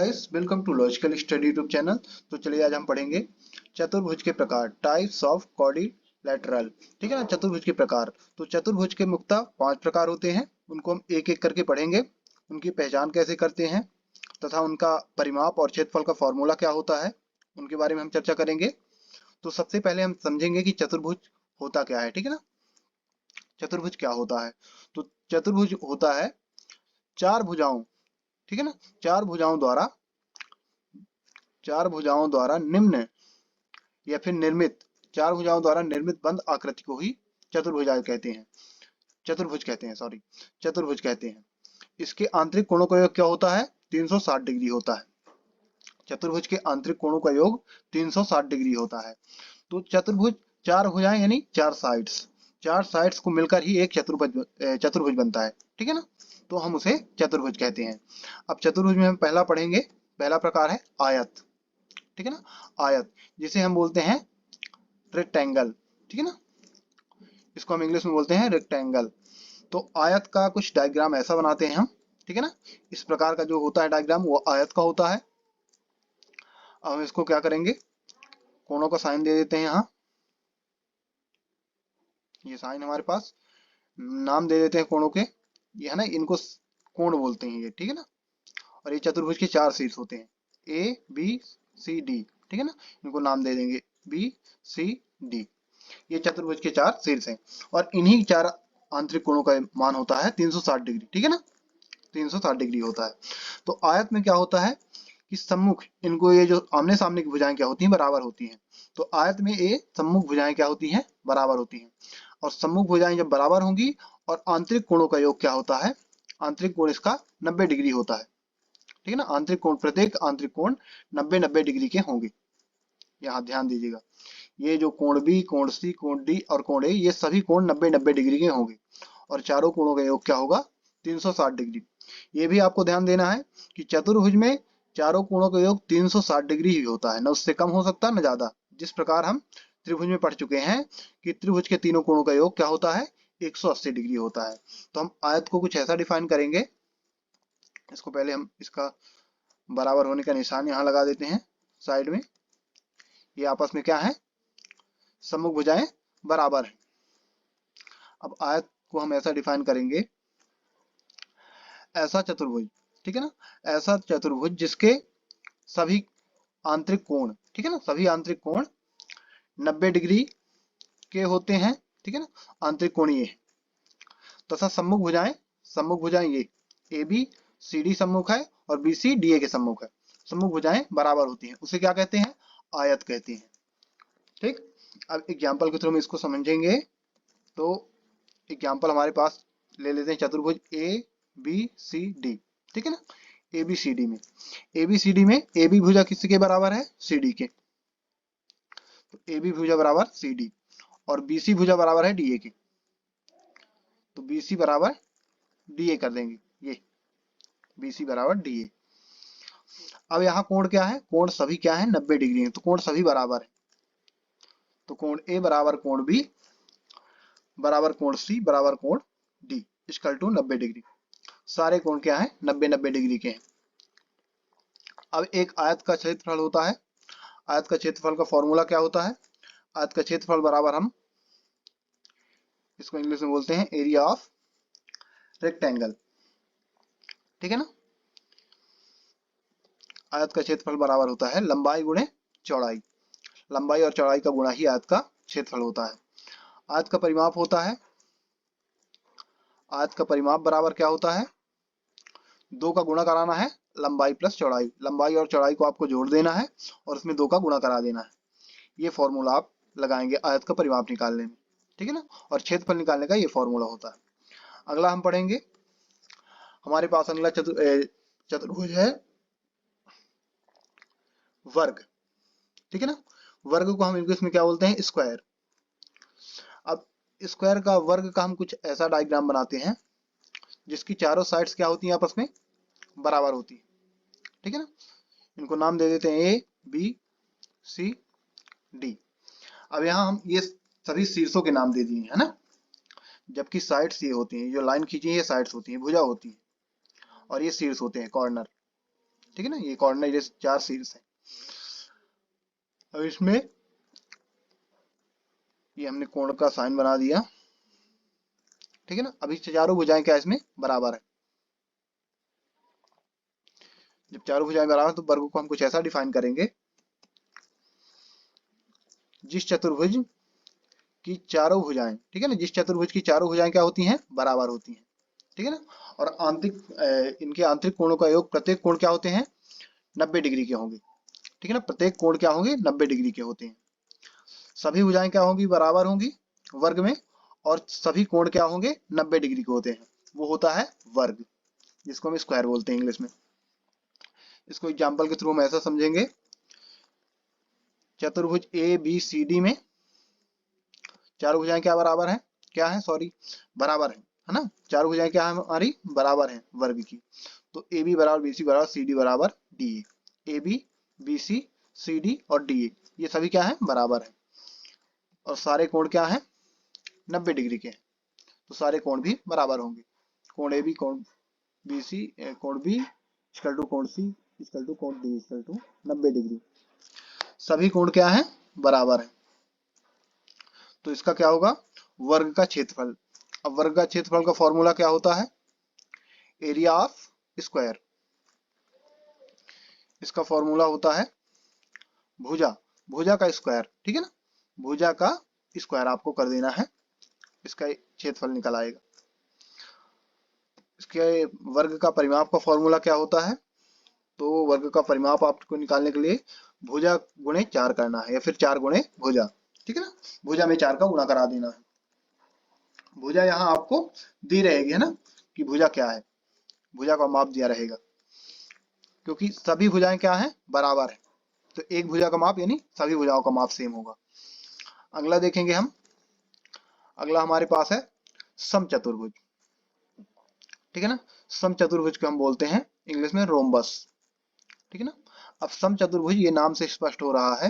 Guys, welcome to logical study YouTube channel. तो चलिए आज हम पढ़ेंगे चतुर्भुज के प्रकार, टाइप्स ऑफ क्वाड्रिलेटरल। ठीक है ना, चतुर्भुज के प्रकार। तो चतुर्भुज के मुख्यतः 5 प्रकार होते हैं, उनको हम एक एक करके पढ़ेंगे। उनकी पहचान कैसे करते हैं तथा उनका परिमाप और क्षेत्रफल का फॉर्मूला क्या होता है, उनके बारे में हम चर्चा करेंगे। तो सबसे पहले हम समझेंगे कि चतुर्भुज होता क्या है। ठीक है ना, चतुर्भुज क्या होता है। तो चतुर्भुज होता है चार भुजाओं, ठीक है ना, चार भुजाओं द्वारा निम्न या फिर निर्मित, चार भुजाओं द्वारा निर्मित बंद आकृति को ही चतुर्भुज कहते हैं, चतुर्भुज कहते हैं। इसके आंतरिक कोणों का योग क्या होता है? 360 डिग्री होता है। चतुर्भुज के आंतरिक कोणों का योग 360 डिग्री होता है। तो चतुर्भुज चार भुजाएं यानी चार साइड्स को मिलकर ही एक चतुर्भुज बनता है। ठीक है ना, तो हम उसे चतुर्भुज कहते हैं। अब चतुर्भुज में हम पहला पढ़ेंगे, पहला प्रकार है आयत। ठीक है ना, आयत जिसे हम बोलते हैं रेक्टेंगल। ठीक है ना, इसको हम इंग्लिश में बोलते हैं रेक्टेंगल। तो आयत का कुछ डायग्राम ऐसा बनाते हैं हम। ठीक है ना, इस प्रकार का जो होता है डायग्राम वो आयत का होता है। अब हम इसको क्या करेंगे, कोणों का साइन दे देते हैं। यहाँ ये साइन हमारे पास, नाम दे देते हैं कोणों के, ये है ना, इनको कोण बोलते हैं ये। ठीक है ना, और ये चतुर्भुज के चार शीर्ष होते हैं, ए बी सी डी। ठीक है ना, इनको नाम दे देंगे बी सी डी। ये चतुर्भुज के चार शीर्ष हैं और इन्हीं चार आंतरिक कोणों का मान होता है 360 डिग्री। ठीक है ना, 360 डिग्री होता है। तो आयत में क्या होता है कि सम्मुख, इनको ये जो आमने सामने की भुजाएं क्या होती हैं, बराबर होती हैं। तो आयत में ये सम्मुख भुजाएं क्या होती हैं, बराबर होती हैं। और सम्मुख भुजाएं जब बराबर होंगी और आंतरिक कोणों का योग क्या होता है, आंतरिक कोण इसका 90 डिग्री होता है। ठीक है ना, आंतरिक कोण, प्रत्येक आंतरिक कोण 90-90 डिग्री के होंगे। यहाँ ध्यान दीजिएगा, ये जो कोण बी, कोण सी, कोण डी और कोण ए, ये सभी कोण 90-90 डिग्री के होंगे और चारों कोणों का योग क्या होगा, 360 डिग्री। ये भी आपको ध्यान देना है कि चतुर्भुज में चारों कोणों का योग 360 डिग्री ही होता है, न उससे कम हो सकता न ज्यादा। जिस प्रकार हम त्रिभुज में पढ़ चुके हैं कि त्रिभुज के तीनों कोणों का योग क्या होता है, 180 डिग्री होता है। तो हम आयत को कुछ ऐसा डिफाइन करेंगे। इसको पहले हम इसका बराबर होने का निशान यहाँ लगा देते हैं साइड में। ये आपस में क्या है, सम्मुख भुजाएं बराबर है। अब आयत को हम ऐसा डिफाइन करेंगे, ऐसा चतुर्भुज। ठीक है ना, ऐसा चतुर्भुज जिसके सभी आंतरिक कोण, ठीक है ना, सभी आंतरिक कोण 90 डिग्री के होते हैं। ठीक है ना, आंतरिक कोण ये तथा सम्मुख भुजाएं ये ए बी सी डी सम्मुख है और बी सी डी ए के सम्मुख है। सम्मुख भुजाएं बराबर होती हैं, उसे क्या कहते हैं, आयत कहते हैं। ठीक, अब एग्जाम्पल के थ्रू हम इसको समझेंगे। तो एग्जाम्पल हमारे पास ले लेते हैं चतुर्भुज ए बी सी डी। ठीक है ना, ए बी सी डी में, ए बी भुजा किसके बराबर है, सी डी के। तो ए बी भुजा बराबर सी डी और बी सी भुजा बराबर है डी ए के। तो बी सी बराबर डी ए कर देंगे, ये बी सी बराबर डी ए। अब यहाँ कोण क्या है, कोण सभी क्या है, 90 डिग्री है। तो कोण सभी बराबर है। तो कोण ए बराबर कोण बी बराबर कोण सी बराबर कोण डी इक्वल टू 90 डिग्री। सारे कोण क्या है, 90-90 डिग्री के हैं। अब एक आयत का क्षेत्रफल होता है, आयत का क्षेत्रफल का फॉर्मूला क्या होता है, आयत का क्षेत्रफल बराबर, हम इसको इंग्लिश में बोलते हैं एरिया ऑफ रेक्टेंगल। ठीक है ना, आयत का क्षेत्रफल बराबर होता है लंबाई गुणे चौड़ाई। लंबाई और चौड़ाई का गुणा ही आयत का क्षेत्रफल होता है। आयत का परिमाप होता है, आयत का परिमाप बराबर क्या होता है, दो का गुणा कराना है, लंबाई प्लस चौड़ाई। लंबाई और चौड़ाई को आपको जोड़ देना है और उसमें दो का गुणा करा देना है। ये फॉर्मूला आप लगाएंगे आयत का परिमाप निकालने में। ठीक है ना, और क्षेत्रफल निकालने का ये फॉर्मूला होता है। अगला हम पढ़ेंगे, हमारे पास अगला चतुर्भुज है वर्ग। ठीक है ना, वर्ग को हम इंग्लिश में क्या बोलते हैं, स्क्वायर। अब स्क्वायर का, वर्ग का हम कुछ ऐसा डायग्राम बनाते हैं जिसकी चारों साइड्स क्या होती हैं, आपस में बराबर होती है। ठीक है ना, इनको नाम दे देते हैं ए बी सी डी। अब यहाँ हम ये सभी शीर्षों के नाम दे दिए है ना, जबकि साइड्स ये होती हैं, जो लाइन खींची है ये साइड्स होती हैं, भुजा होती है, और ये शीर्ष होते हैं, कॉर्नर। ठीक है ना, ये कोऑर्डिनेट ये 4 शीर्ष है। अब इसमें ये हमने कोण का साइन बना दिया, ठीक है ना। अभी चारों भुजाएं क्या इसमें बराबर है। जब चारों भुजाएं बराबर तो वर्ग को हम कुछ ऐसा डिफाइन करेंगे, जिस चतुर्भुज की चारों भुजाएं, ठीक है ना, जिस चतुर्भुज की चारों भुजाएं क्या होती हैं, बराबर होती हैं, ठीक है ना। और आंतरिक इनके आंतरिक कोणों का योग, प्रत्येक कोण क्या होते हैं, 90 डिग्री के होंगे, ठीक है ना। प्रत्येक कोण क्या होंगे, 90 डिग्री के होते हैं। सभी भुजाएं क्या होंगी, बराबर होंगी वर्ग में, और सभी कोण क्या होंगे, 90 डिग्री के होते हैं। वो होता है वर्ग, जिसको हम स्क्वायर बोलते हैं इंग्लिश में। इसको एग्जाम्पल के थ्रू हम ऐसा समझेंगे, चतुर्भुज ए बी सी डी में चारों भुजाएं क्या बराबर हैं, क्या है, सॉरी, बराबर है ना। चारों भुजाएं क्या है हमारी, बराबर है वर्ग की। तो ए बी बराबर बी सी बराबर सी डी बराबर D A B B C C D और डी ए, ये सभी क्या है, बराबर है। और सारे कोण क्या है, 90 डिग्री के हैं, तो सारे कोण भी बराबर होंगे। कोण ए बी, कोण बी सी, कोण बी इक्वल टू कोण सी इक्वल टू कोण डी इक्वल टू 90 डिग्री। सभी कोण क्या है, बराबर है। तो इसका क्या होगा, वर्ग का क्षेत्रफल। अब वर्ग का क्षेत्रफल का फॉर्मूला क्या होता है, एरिया ऑफ स्क्वायर। इसका फॉर्मूला होता है भुजा, भुजा का स्क्वायर, ठीक है ना। भुजा का स्क्वायर आपको कर देना है, इसका क्षेत्रफल निकल आएगा। इसके वर्ग का परिमाप का फॉर्मूला क्या होता है, तो वर्ग का परिमाप आपको निकालने के लिए भुजा गुणे 4 करना है, या फिर 4 गुणे भुजा, ठीक है ना। भुजा में 4 का गुणा करा देना है। भुजा यहाँ आपको दी रहेगी, है ना, कि भुजा क्या है, भुजा का माप दिया रहेगा, क्योंकि सभी भुजाएं क्या है, बराबर है। तो एक भुजा का माप यानी सभी भुजाओं का माप सेम होगा। अगला देखेंगे हम, अगला हमारे पास है समचतुर्भुज, ठीक है ना। समचतुर्भुज को हम बोलते हैं इंग्लिश में रोम्बस, ठीक है ना। अब समचतुर्भुज ये नाम से स्पष्ट हो रहा है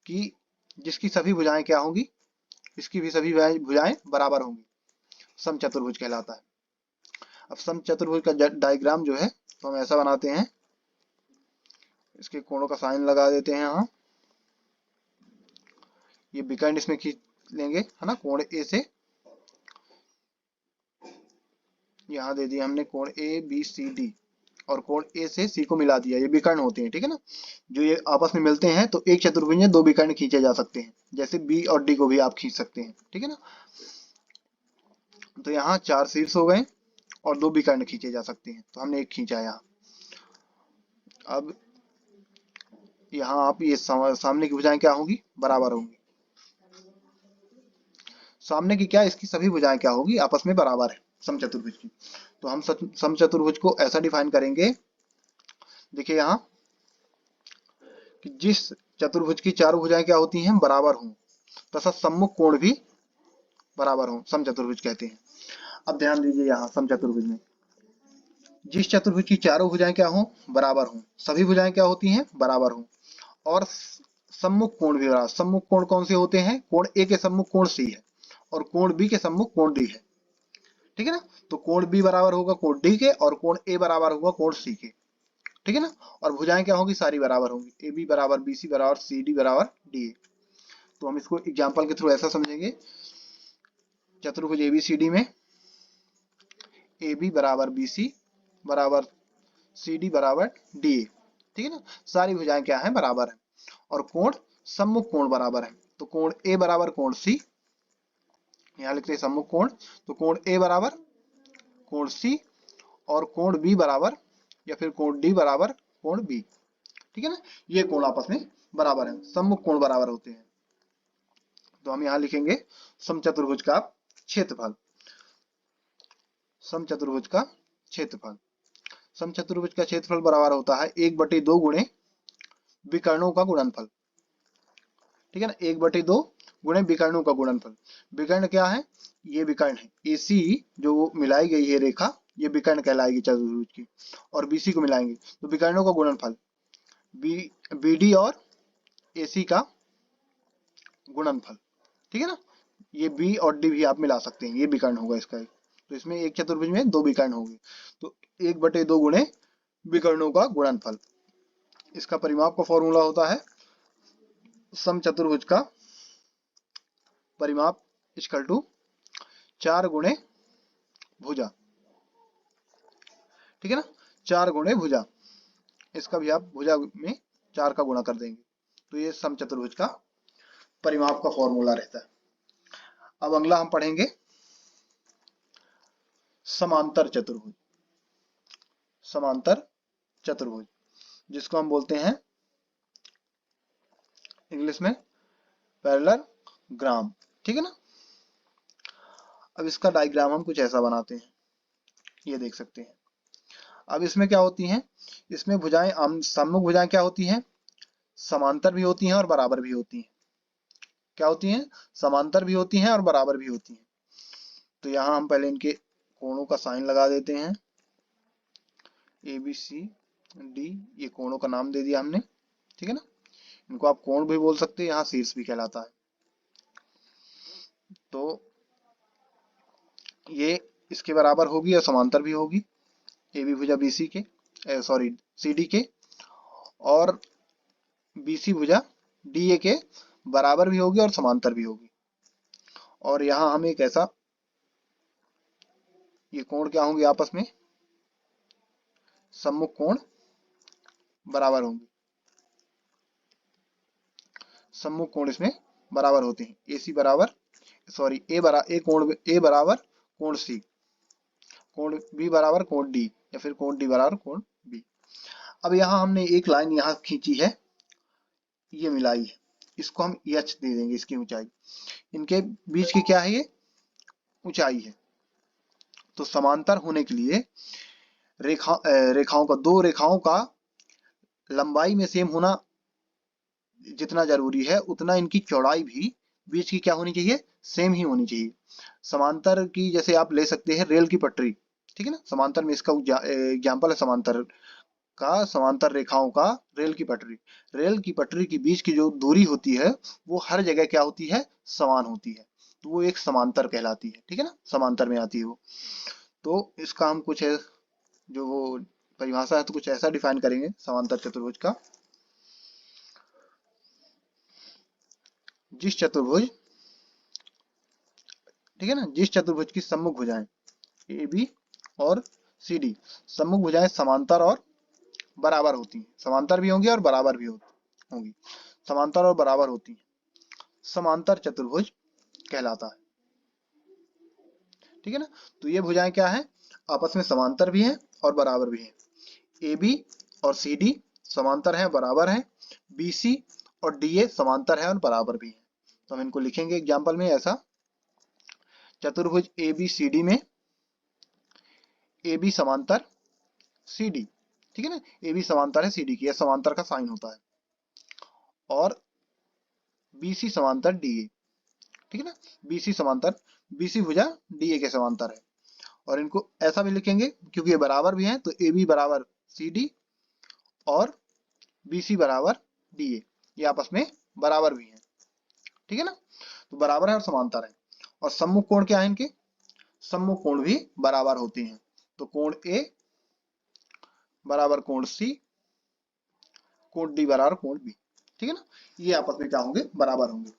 कि जिसकी सभी भुजाएं क्या होंगी, इसकी भी सभी भुजाएं बराबर होंगी, समचतुर्भुज कहलाता है। अब समचतुर्भुज का डायग्राम जो है, तो हम ऐसा बनाते हैं, इसके कोणों का साइन लगा देते हैं यहाँ। ये बिकर्ड इसमें खींच लेंगे, है ना, कोण ए से, यहाँ दे दिया हमने कोण ए बी सी डी, और कोण ए से सी को मिला दिया, ये विकर्ण होते हैं, ठीक है ना। जो ये आपस में मिलते हैं तो एक चतुर्भुज में 2 विकर्ण खींचे जा सकते हैं, जैसे बी और डी को भी आप खींच सकते हैं, ठीक है ना। तो यहाँ 4 शीर्ष हो गए और 2 विकर्ण खींचे जा सकते हैं, तो हमने एक खींचा यहाँ। अब यहाँ आप ये सामने की भुजाएं क्या होंगी, बराबर होंगी। सामने की क्या, इसकी सभी भुजाएं क्या होगी, आपस में बराबर है समचतुर्भुज की। तो हम समचतुर्भुज को ऐसा डिफाइन करेंगे, देखिए यहाँ, कि जिस चतुर्भुज की चारों भुजाएं क्या होती हैं, बराबर हों, तथा सम्मुख कोण भी बराबर हों, समचतुर्भुज कहते हैं। अब ध्यान दीजिए, यहाँ समचतुर्भुज में जिस चतुर्भुज की चारों भुजाएं क्या हों, बराबर हों, सभी भुजाएं क्या होती हैं, बराबर हों, और सम्मुख कोण भी बराबर। सम्मुख कोण कौन से होते हैं, कोण ए के सम्मुख कोण सी है, और कोण बी के सम्मुख कोण डी है, ठीक है ना। तो कोण बी बराबर होगा कोण डी के, और कोण ए बराबर होगा कोण सी के, ठीक है ना। और भुजाएं क्या होगी, सारी बराबर होंगी, ए बी बराबर बी सी बराबर सी डी बराबर डी ए। तो हम इसको एग्जाम्पल के थ्रू ऐसा समझेंगे, चतुर्भुज एबीसीडी में ए बी बराबर बी सी बराबर सी डी बराबर डी ए, ठीक है ना। सारी भुजाएं क्या है, बराबर है, और कोण सम्मुख कोण बराबर है। तो कोण ए बराबर कोण सी, यहाँ लिखते हैं सम्मुख कोण, तो कोण ए बराबर कोण सी, और कोण बी बराबर, या फिर कोण डी बराबर कोण बी, ठीक है ना। ये कोण आपस में बराबर है, सम्मुख कोण बराबर होते हैं। तो हम यहाँ लिखेंगे समचतुर्भुज का क्षेत्रफल, समचतुर्भुज का क्षेत्रफल। समचतुर्भुज का क्षेत्रफल बराबर होता है 1/2 गुणे विकर्णों का गुणनफल, ठीक है ना। 1/2 गुणे विकर्णों का गुणनफल। विकर्ण क्या है, ये विकर्ण है, AC जो मिलाई गई है रेखा, ये विकर्ण कहलाएगी चतुर्भुज की, और BC को मिलाएंगे तो विकर्णों का गुणनफल, BD और AC का गुणनफल, ठीक है ना। ये B और D भी आप मिला सकते हैं, ये विकर्ण होगा इसका एक। तो इसमें एक चतुर्भुज में 2 विकर्ण होंगे, तो 1/2 गुणे विकर्णों का गुणनफल। इसका परिमाप का फॉर्मूला होता है समचतुर्भुज का परिमाप इक्वल टू 4 गुणे भुजा, ठीक है ना, 4 गुणे भुजा। इसका भी आप भुजा में 4 का गुणा कर देंगे तो ये समचतुर्भुज का परिमाप का फॉर्मूला रहता है। अब अगला हम पढ़ेंगे समांतर चतुर्भुज। समांतर चतुर्भुज जिसको हम बोलते हैं इंग्लिश में पैरेललोग्राम, ठीक है ना। अब इसका डायग्राम हम कुछ ऐसा बनाते हैं, ये देख सकते हैं। अब इसमें क्या होती हैं, इसमें भुजाएं सम्मुख भुजाएं क्या होती हैं, समांतर भी होती हैं और बराबर भी होती हैं। क्या होती हैं, समांतर भी होती हैं और बराबर भी होती हैं। तो यहाँ हम पहले इनके कोणों का साइन लगा देते हैं, ए बी सी डी, ये कोणों का नाम दे दिया हमने, ठीक है ना। इनको आप कोण भी बोल सकते हैं, यहाँ शीर्ष भी कहलाता है। तो ये इसके बराबर होगी और समांतर भी होगी, ए बी भुजा बी सी के, सॉरी सी डी के, और बी सी भुजा डी ए के बराबर भी होगी और समांतर भी होगी। और यहाँ हम एक ऐसा, ये कोण क्या होंगे आपस में, सम्मुख कोण बराबर होंगे, सम्मुख कोण इसमें बराबर होते हैं। ए सी बराबर, सॉरी ए बराबर कोण सी, कोण बी बराबर कोण डी, या फिर कोण डी बराबर कोण बी। अब यहाँ हमने एक लाइन यहाँ खींची है, ये मिलाई है, इसको हम एच दे देंगे, इसकी ऊंचाई। इनके बीच की क्या है, ये ऊंचाई है। तो समांतर होने के लिए रेखाओं का, दो रेखाओं का लंबाई में सेम होना जितना जरूरी है, उतना इनकी चौड़ाई भी बीच की क्या होनी चाहिए, सेम ही होनी चाहिए। समांतर की जैसे आप ले सकते हैं रेल की पटरी, ठीक है ना, समांतर में इसका एग्जाम्पल है समांतर का, समांतर रेखाओं का रेल की पटरी। रेल की पटरी के बीच की जो दूरी होती है वो हर जगह क्या होती है, समान होती है, तो वो एक समांतर कहलाती है, ठीक है ना, समांतर में आती है वो। तो इसका हम कुछ जो वो परिभाषा है तो कुछ ऐसा डिफाइन करेंगे समांतर चतुर्भुज का। जिस चतुर्भुज, ठीक है ना, जिस चतुर्भुज की सम्मुख भुजाएं ए बी और सी डी, सम्मुख भुजाएं समांतर और बराबर होती हैं, समांतर भी होंगी और बराबर भी होंगी, समांतर और बराबर होती हैं, समांतर चतुर्भुज कहलाता है, ठीक है ना। तो ये भुजाएं क्या है, आपस में समांतर भी हैं और बराबर भी हैं। ए बी और सी डी समांतर हैं, बराबर हैं। बी सी और डी ए समांतर है और बराबर भी हैं। तो हम इनको लिखेंगे एग्जाम्पल में ऐसा, चतुर्भुज ए बी सी डी में ए बी समांतर सी डी, ठीक है ना, ए बी समांतर है सी डी की, यह समांतर का साइन होता है। और बी सी समांतर डी ए, ठीक है ना, बी सी समांतर, बी सी भुजा डी ए के समांतर है। और इनको ऐसा भी लिखेंगे क्योंकि ये बराबर भी हैं, तो ए बी बराबर सी डी और बी सी बराबर डी ए, ये आपस में बराबर भी हैं, ठीक है ना। तो बराबर है और समांतर है। और सम्मुख कोण क्या है इनके, सम्मुख कोण भी बराबर होते हैं। तो कोण ए बराबर कोण सी, कोण डी बराबर कोण बी, ठीक है ना, ये आपस में क्या होंगे, बराबर होंगे।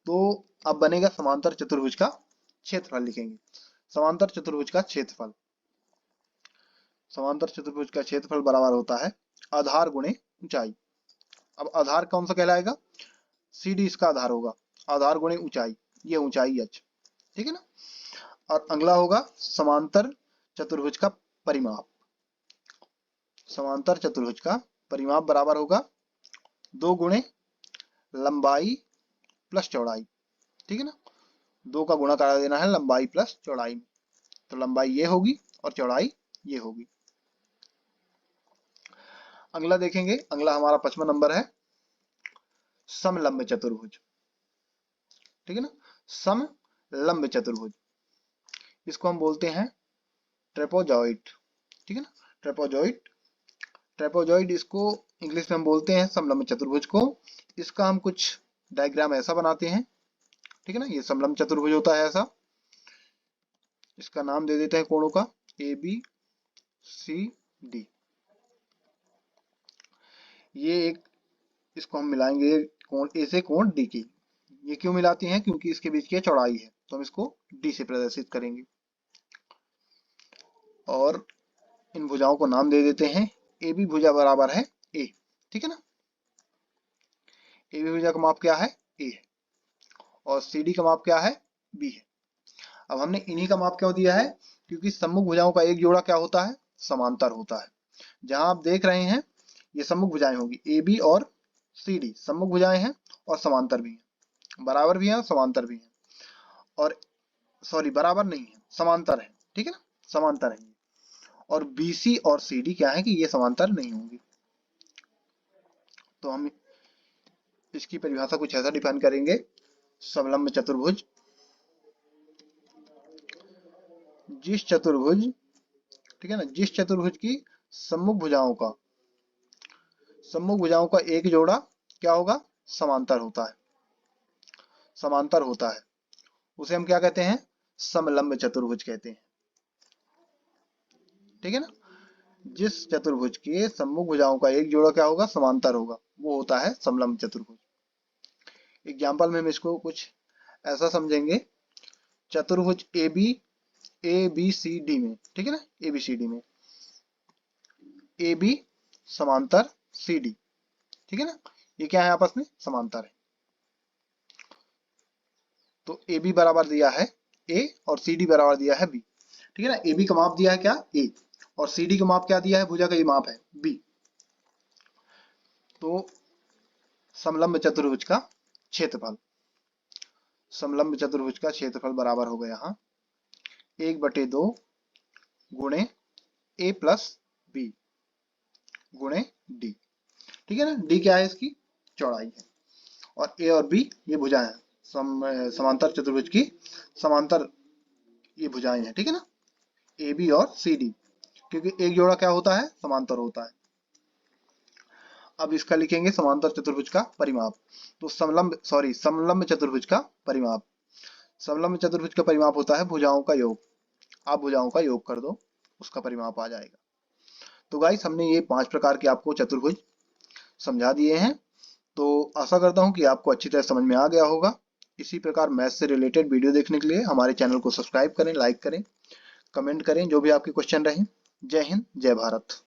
तो अब बनेगा समांतर चतुर्भुज का क्षेत्रफल, लिखेंगे समांतर चतुर्भुज का क्षेत्रफल। समांतर चतुर्भुज का क्षेत्रफल बराबर होता है आधार गुणे ऊंचाई। अब आधार कौन सा कहलाएगा, सी डी इसका आधार होगा, आधार गुणे ऊंचाई, ये ऊंचाई h, ठीक है ना। और अगला होगा समांतर चतुर्भुज का परिमाप। समांतर चतुर्भुज का परिमाप बराबर होगा 2 गुणे लंबाई प्लस चौड़ाई, ठीक है ना, 2 का गुणा करा देना है लंबाई प्लस चौड़ाई में। तो लंबाई ये होगी और चौड़ाई ये होगी। अगला देखेंगे, अगला हमारा 5वां नंबर है समलंब चतुर्भुज, ठीक है ना, समलंब चतुर्भुज, इसको हम बोलते हैं ट्रेपोजॉइड, ठीक है ना, ट्रेपोजॉइड, ट्रेपोजॉइड इसको इंग्लिश में हम बोलते हैं समलंब चतुर्भुज को। इसका हम कुछ डायग्राम ऐसा बनाते हैं, ठीक है ना, ये समलंब चतुर्भुज होता है ऐसा। इसका नाम दे देते हैं कोणों का, ए बी सी डी, ये एक, इसको हम मिलाएंगे कोण ए से कोण डी की। ये क्यों मिलाती हैं? क्योंकि इसके बीच की चौड़ाई है, तो हम इसको डी से प्रदर्शित करेंगे। और इन भुजाओं को नाम दे देते हैं। ए बी भुजा बराबर है ए, ठीक है ना। ए बी भुजा का माप क्या है? ए है। और सी डी का माप क्या है? बी है। अब हमने इन्हीं का माप क्यों दिया है? क्योंकि सम्मुख भुजाओं का एक जोड़ा क्या होता है? समांतर होता है। जहां आप देख रहे हैं ये सम्मुख भुजाएं होंगी, ए बी और सी डी सम्मुख भुजाएं हैं और समांतर भी हैं, बराबर भी हैं और समांतर भी हैं। और सॉरी, बराबर नहीं है, समांतर है, ठीक है ना, समांतर है। और BC और CD क्या है कि ये समांतर नहीं होंगी। तो हम इसकी परिभाषा कुछ ऐसा डिफाइन करेंगे। समलंब चतुर्भुज, जिस चतुर्भुज, ठीक है ना, जिस चतुर्भुज की सम्मुख भुजाओं का एक जोड़ा क्या होगा? समांतर होता है, समांतर होता है, उसे हम क्या कहते हैं? समलंब चतुर्भुज कहते हैं, ठीक है ना। जिस चतुर्भुज के सम्मुख भुजाओं का एक जोड़ा क्या होगा? समांतर होगा, वो होता है समलंब चतुर्भुज। एग्जाम्पल में हम इसको कुछ ऐसा समझेंगे। चतुर्भुज ए बी सी डी में, ठीक है ना, ए बी सी डी में ए बी समांतर सी डी, ठीक है ना, ये क्या है? आपस में समांतर है। तो ए बी बराबर दिया है ए और सी डी बराबर दिया है बी, ठीक है ना। ए बी का माप दिया है क्या? ए, और सी डी का माप क्या दिया है? भुजा का ये माप है बी। तो समलंब चतुर्भुज का क्षेत्रफल, समलंब चतुर्भुज का क्षेत्रफल बराबर होगा यहाँ 1/2 गुणे ए प्लस बी गुणे डी, ठीक है ना। डी क्या है? इसकी चौड़ाई है। और ए और बी ये भुजाएं हैं, समांतर चतुर्भुज की समांतर ये भुजाएं हैं, ठीक है ना, ए बी और सी डी, क्योंकि एक जोड़ा क्या होता है? समांतर होता है। अब इसका लिखेंगे समांतर चतुर्भुज का परिमाप। तो समलंब चतुर्भुज का परिमाप, समलंब चतुर्भुज का परिमाप होता है भुजाओं का योग। आप भुजाओं का योग कर दो, उसका परिमाप आ जाएगा। तो गाइस, हमने ये 5 प्रकार के आपको चतुर्भुज समझा दिए हैं। तो आशा करता हूँ कि आपको अच्छी तरह समझ में आ गया होगा। इसी प्रकार मैथ से रिलेटेड वीडियो देखने के लिए हमारे चैनल को सब्सक्राइब करें, लाइक करें, कमेंट करें, जो भी आपके क्वेश्चन रहे। जय हिंद, जय भारत।